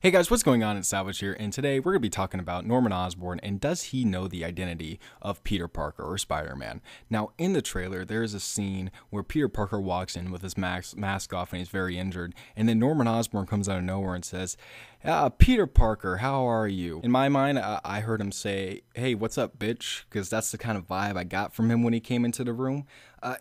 Hey guys, what's going on? It's Savage here, and today we're going to be talking about Norman Osborn and does he know the identity of Peter Parker or Spider-Man? Now, in the trailer, there is a scene where Peter Parker walks in with his mask off and he's very injured, and then Norman Osborn comes out of nowhere and says, Peter Parker, how are you? In my mind, I heard him say, hey, what's up, bitch? Because that's the kind of vibe I got from him when he came into the room.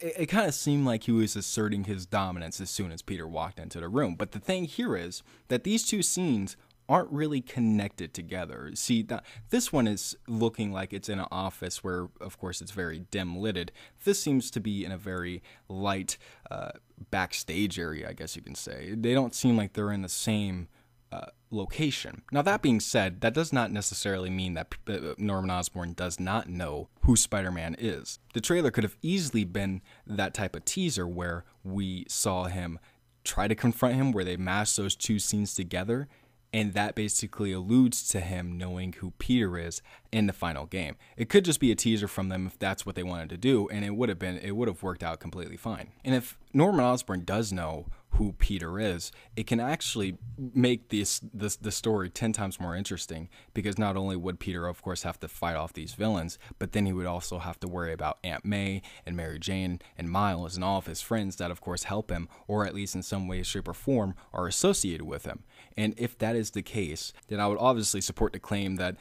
It kind of seemed like he was asserting his dominance as soon as Peter walked into the room. But the thing here is that these two scenes aren't really connected together. See, this one is looking like it's in an office where, of course, it's very dim-lighted. This seems to be in a very light backstage area, I guess you can say. They don't seem like they're in the same location. Now, that being said, that does not necessarily mean that Norman Osborn does not know who Spider-Man is. The trailer could have easily been that type of teaser where we saw him try to confront him, where they mashed those two scenes together, and that basically alludes to him knowing who Peter is in the final game. It could just be a teaser from them if that's what they wanted to do, and it would have worked out completely fine. And if Norman Osborn does know who Peter is, it can actually make the story 10 times more interesting, because not only would Peter, of course, have to fight off these villains, but then he would also have to worry about Aunt May and Mary Jane and Miles and all of his friends that, of course, help him, or at least in some way, shape, or form are associated with him. And if that is the case, then I would obviously support the claim that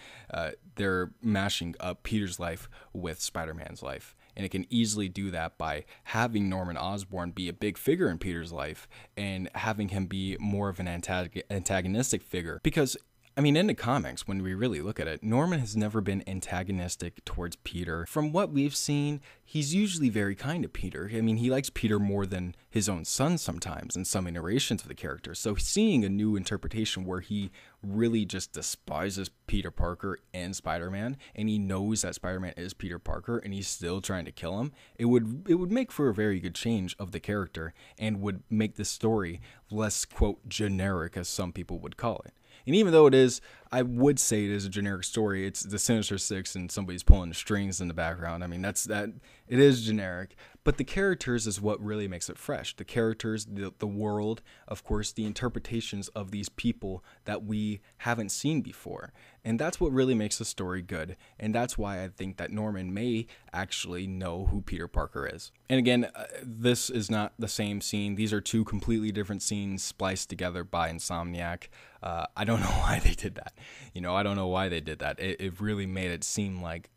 they're mashing up Peter's life with Spider-Man's life. And it can easily do that by having Norman Osborn be a big figure in Peter's life and having him be more of an antagonistic figure. Because, I mean, in the comics, when we really look at it, Norman has never been antagonistic towards Peter. From what we've seen, he's usually very kind to Peter. I mean, he likes Peter more than his own son sometimes in some iterations of the character. So seeing a new interpretation where he really just despises Peter Parker and Spider-Man, and he knows that Spider-Man is Peter Parker and he's still trying to kill him, it would make for a very good change of the character and would make the story less, quote, generic, as some people would call it. And even though it is, I would say it is a generic story. It's the Sinister Six and somebody's pulling the strings in the background. I mean, it is generic, but the characters is what really makes it fresh. The characters, the world, of course, the interpretations of these people that we haven't seen before. And that's what really makes the story good. And that's why I think that Norman may actually know who Peter Parker is. And again, this is not the same scene. These are two completely different scenes spliced together by Insomniac. I don't know why they did that. I don't know why they did that. It really made it seem like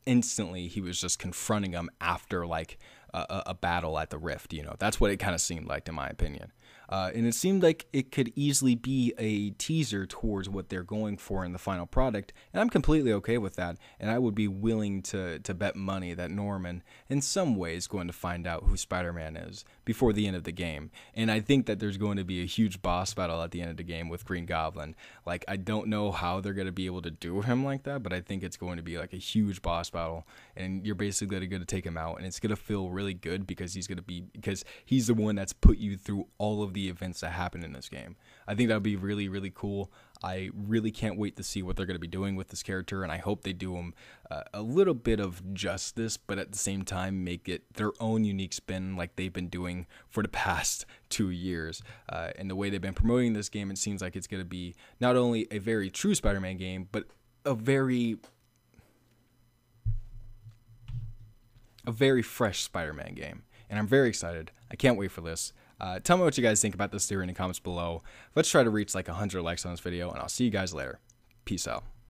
instantly he was just confronting him after like a battle at the Rift. That's what it kind of seemed like, in my opinion. And it seemed like it could easily be a teaser towards what they're going for in the final product, and I'm completely okay with that, and I would be willing to bet money that Norman, in some way, is going to find out who Spider-Man is before the end of the game. And I think that there's going to be a huge boss battle at the end of the game with Green Goblin. Like, I don't know how they're going to be able to do him like that, but I think it's going to be like a huge boss battle, and you're basically going to take him out, and it's going to feel really good because he's the one that's put you through all of the events that happen in this game. I think that would be really, really cool. I really can't wait to see what they're going to be doing with this character, and I hope they do him a little bit of justice, but at the same time make it their own unique spin like they've been doing for the past 2 years. And the way they've been promoting this game, it seems like it's going to be not only a very true Spider-Man game, but a very fresh Spider-Man game. And I'm very excited. I can't wait for this. Tell me what you guys think about this theory in the comments below. Let's try to reach like 100 likes on this video, and I'll see you guys later. Peace out.